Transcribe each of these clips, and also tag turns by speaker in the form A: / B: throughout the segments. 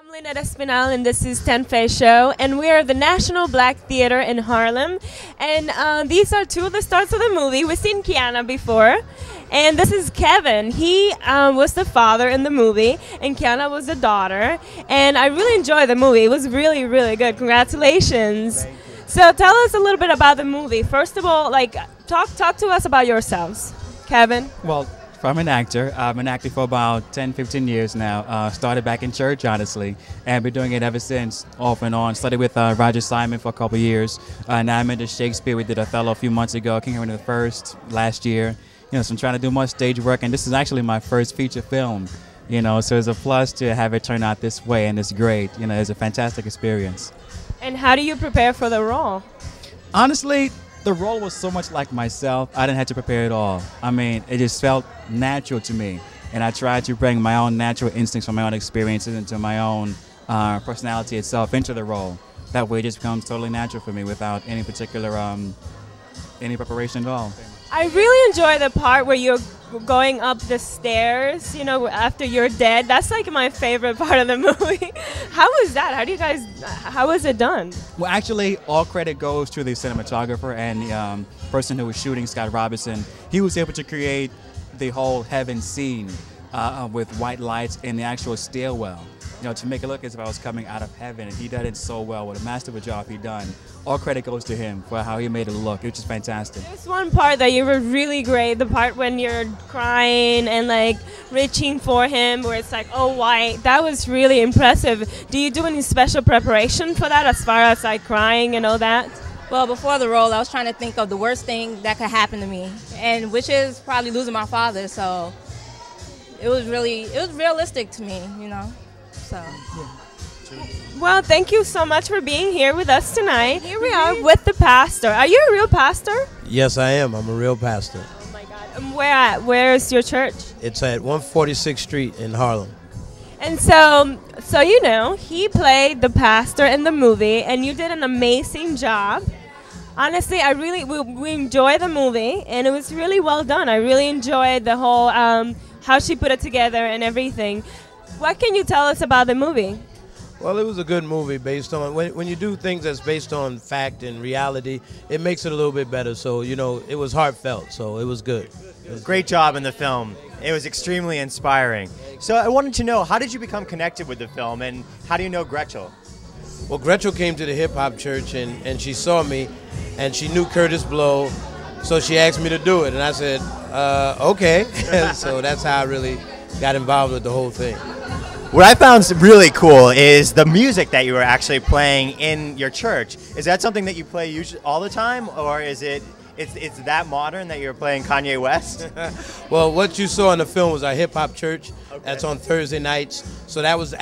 A: I'm Lynette Espinal, and this is Ten Face Show, and we are the National Black Theater in Harlem. And these are two of the stars of the movie. We've seen Kiana before, and this is Kevin. He was the father in the movie, and Kiana was the daughter. And I really enjoyed the movie. It was really, really good. Congratulations. So tell us a little bit about the movie. First of all, talk to us about yourselves. Kevin?
B: Well, I'm an actor. I've been acting for about 10, 15 years now. Started back in church, honestly, and been doing it ever since, off and on. Studied with Roger Simon for a couple years. Now I'm into Shakespeare. We did Othello a few months ago. Came here in the first last year. So I'm trying to do more stage work, and this is actually my first feature film. So it's a plus to have it turn out this way, and it's great. It's a fantastic experience.
A: And how do you prepare for the role?
B: Honestly, the role was so much like myself, I didn't have to prepare at all. I mean, it just felt natural to me. And I tried to bring my own natural instincts from my own experiences into my own personality itself into the role. That way it just becomes totally natural for me without any particular, any preparation at all.
A: I really enjoy the part where you're going up the stairs, after you're dead. That's like my favorite part of the movie. How was that? How was it done?
B: Well, actually, all credit goes to the cinematographer and the person who was shooting, Scott Robinson. He was able to create the whole heaven scene with white lights in the actual stairwell, to make it look as if I was coming out of heaven. And he did it so well. What a masterful job he done. All credit goes to him for how he made it look. It was just fantastic.
A: There's one part that you were really great, the part when you're crying and reaching for him, where it's oh, white. That was really impressive. Do you do any special preparation for that, as far as crying and all that?
C: Well, before the role, I was trying to think of the worst thing that could happen to me, and which is probably losing my father. So it was realistic to me, So.
B: Yeah.
A: Well, thank you so much for being here with us tonight. Here we are with the pastor. Are you a real pastor?
D: Yes, I am. I'm a real pastor.
A: Oh my God. And where at? Where is your church?
D: It's at 146th Street in Harlem.
A: And so he played the pastor in the movie, and you did an amazing job. Honestly, we enjoyed the movie, and it was really well done. I really enjoyed the whole how she put it together and everything. What can you tell us about the movie?
D: Well, it was a good movie based on, when you do things that's based on fact and reality, it makes it a little bit better. So, it was heartfelt, so it was good.
E: Great job in the film. It was extremely inspiring. So I wanted to know, how did you become connected with the film, and how do you know Gretchel?
D: Well, Gretchel came to the hip-hop church, and she saw me, and she knew Curtis Blow, so she asked me to do it, and I said, okay. So that's how I really got involved with the whole thing.
E: What I found really cool is the music that you were actually playing in your church. Is that something that you play usually all the time, or is it's that modern that you're playing Kanye West?
D: Well, what you saw in the film was our hip-hop church. Okay. That's on Thursday nights. So that was the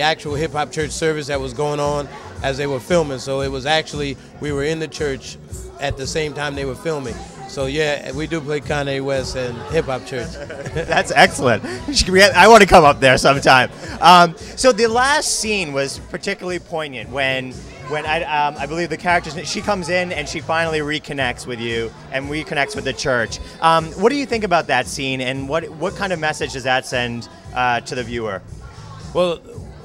D: actual hip-hop church service that was going on as they were filming. So it was actually, we were in the church at the same time they were filming. So yeah, we do play Kanye West and Hip Hop Church.
E: That's excellent. I want to come up there sometime. So the last scene was particularly poignant when I believe the character, she comes in and she finally reconnects with you and reconnects with the church. What do you think about that scene, and what kind of message does that send to the viewer?
D: Well,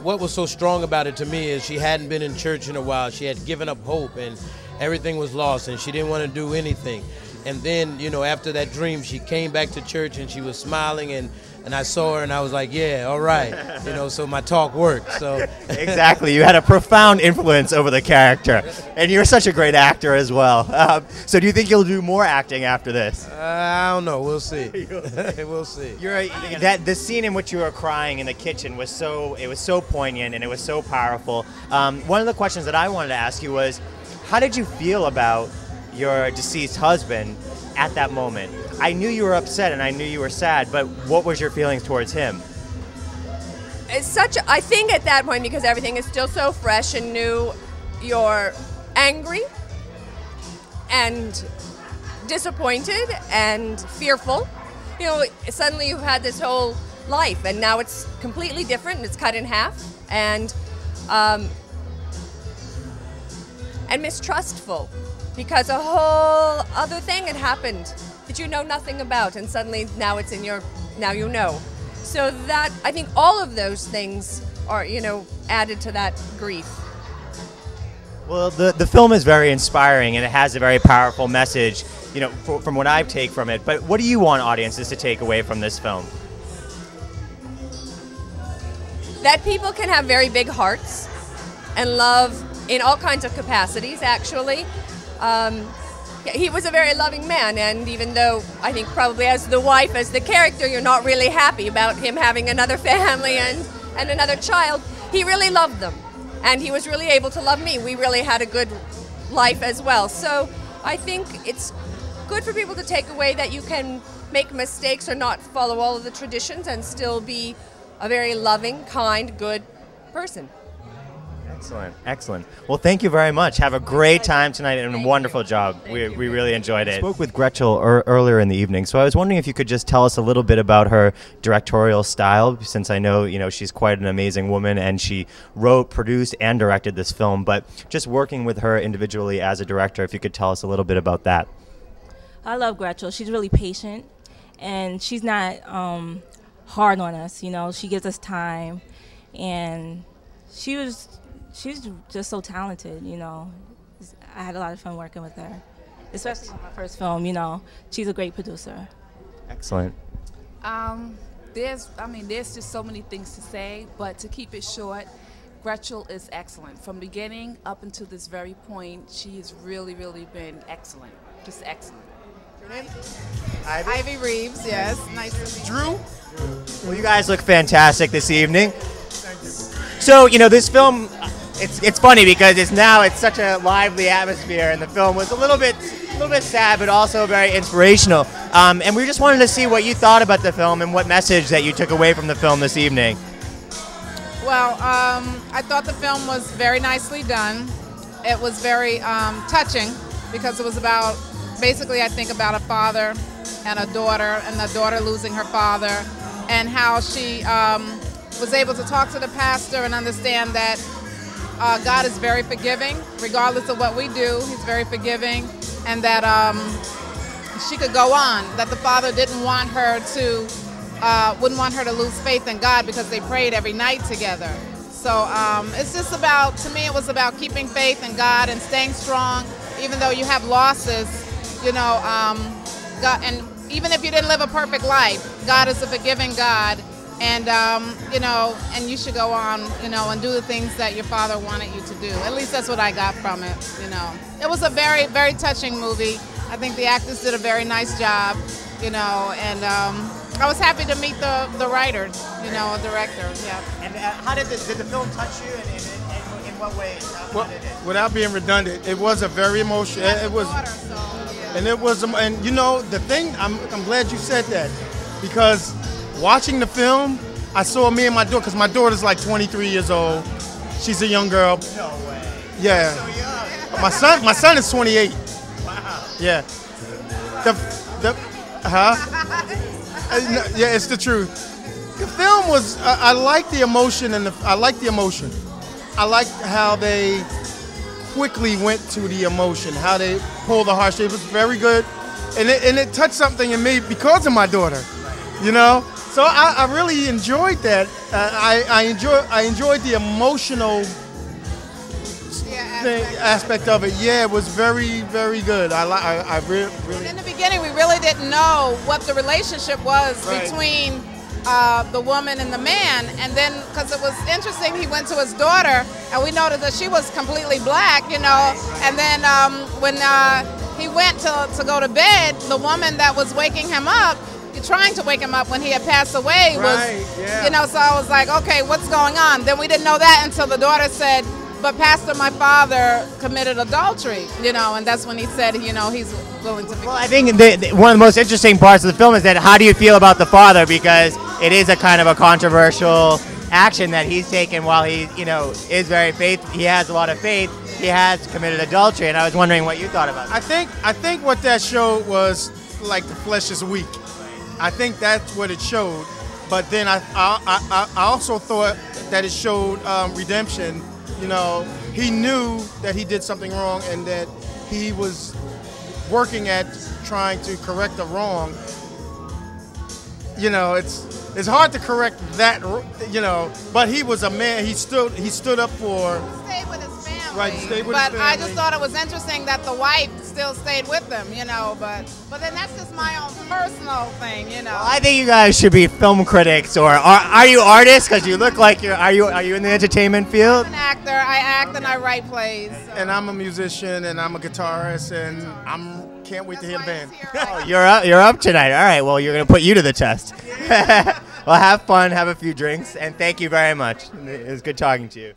D: what was so strong about it to me is she hadn't been in church in a while. She had given up hope and everything was lost and she didn't want to do anything. And then, after that dream, she came back to church and she was smiling, and I saw her and I was like, yeah, all right. So my talk worked. So
E: Exactly. You had a profound influence over the character. And you're such a great actor as well. So do you think you'll do more acting after this?
D: I don't know. We'll see. We'll see.
E: The scene in which you were crying in the kitchen was so poignant and it was so powerful. One of the questions that I wanted to ask you was, how did you feel about your deceased husband at that moment? I knew you were upset and I knew you were sad, but what was your feelings towards him?
F: I think at that point, because everything is still so fresh and new, you're angry and disappointed and fearful. Suddenly you've had this whole life and now it's completely different and it's cut in half, and mistrustful, because a whole other thing had happened that you know nothing about, and suddenly now it's now you know. So that, I think all of those things or added to that grief.
E: Well, the film is very inspiring, and it has a very powerful message, from what I take from it. But what do you want audiences to take away from this film?
F: That people can have very big hearts and love in all kinds of capacities, actually. He was a very loving man, and even though I think probably as the wife, as the character, you're not really happy about him having another family and another child, he really loved them. And he was really able to love me. We really had a good life as well. So I think it's good for people to take away that you can make mistakes or not follow all of the traditions and still be a very loving, kind, good person.
E: Excellent, excellent. Well, thank you very much. Have a great time tonight and a wonderful job. We really enjoyed it. I spoke with Gretchel earlier in the evening, so I was wondering if you could just tell us a little bit about her directorial style, since I know, she's quite an amazing woman and she wrote, produced, and directed this film. But just working with her individually as a director, if you could tell us a little bit about that.
C: I love Gretchel. She's really patient, and she's not hard on us. She gives us time, and she's just so talented. I had a lot of fun working with her, especially on my first film. She's a great producer.
E: Excellent.
G: There's just so many things to say, but to keep it short, Gretchel is excellent. From beginning up until this very point, she has really, really been excellent. Just excellent.
F: Your name?
H: Ivy Reeves, yes. Nice to meet you.
E: Drew? Well, you guys look fantastic this evening. So, this film, it's funny because it's such a lively atmosphere, and the film was a little bit sad, but also very inspirational. And we just wanted to see what you thought about the film and what message that you took away from the film this evening.
H: Well, I thought the film was very nicely done. It was very touching because it was about, basically I think about a father and a daughter, and the daughter losing her father, and how she was able to talk to the pastor and understand that God is very forgiving. Regardless of what we do, he's very forgiving, and that she could go on, that the father wouldn't want her to lose faith in God because they prayed every night together. So it's just about, to me, it was about keeping faith in God and staying strong, even though you have losses, God, and even if you didn't live a perfect life, God is a forgiving God, and and you should go on, and do the things that your father wanted you to do. At least that's what I got from it. It was a very, very touching movie. I think the actors did a very nice job, and I was happy to meet the writer, a director. Yeah.
E: And how did the film touch you, and in what ways?
I: Well, without being redundant, it was a very emotional. It was, and it was, and the thing. I'm glad you said that, because watching the film, I saw me and my daughter, because my daughter's like 23 years old. She's a young girl.
E: No way.
I: Yeah.
E: So young.
I: My son is 28.
E: Wow.
I: Yeah. Yeah, it's the truth. The film was. I like the emotion, and I like the emotion. I liked how they quickly went to the emotion, how they pulled the heartstrings. It was very good, and it touched something in me because of my daughter. So I really enjoyed that. I enjoyed the emotional aspect of it. Yeah, it was very, very good. I really.
H: And in the beginning, we really didn't know what the relationship was between the woman and the man, and then because it was interesting, he went to his daughter, and we noticed that she was completely black, and then when he went to go to bed, the woman that was waking him up, trying to wake him up when he had passed away, was, so I was like, okay, what's going on? Then we didn't know that until the daughter said, but Pastor, my father committed adultery, and that's when he said, he's willing to forgive. Well,
E: I think one of the most interesting parts of the film is that how do you feel about the father, because it is a kind of a controversial action that he's taken while he, is very faithful. He has a lot of faith. He has committed adultery, and I was wondering what you thought about that.
I: I think what that showed was like the flesh is weak. I think that's what it showed. But then I also thought that it showed redemption. He knew that he did something wrong and that he was working at trying to correct the wrong. It's hard to correct that, you know. But he was a man. He stood up for.
H: Stayed with his family.
I: Right, stayed with
H: but
I: his
H: I
I: family.
H: just thought it was interesting that the wife still stayed with them, you know. But then that's just my own personal thing, you know.
E: Well, I think you guys should be film critics, or are you artists? Because you look like you're. Are you in the entertainment field?
H: I'm an actor. I act and I write plays. So.
I: And I'm a musician and I'm a guitarist and can't wait to hear the band.
E: Oh, you're up tonight. All right. Well, you're gonna put you to the test. Well, have fun, have a few drinks, and thank you very much. It was good talking to you.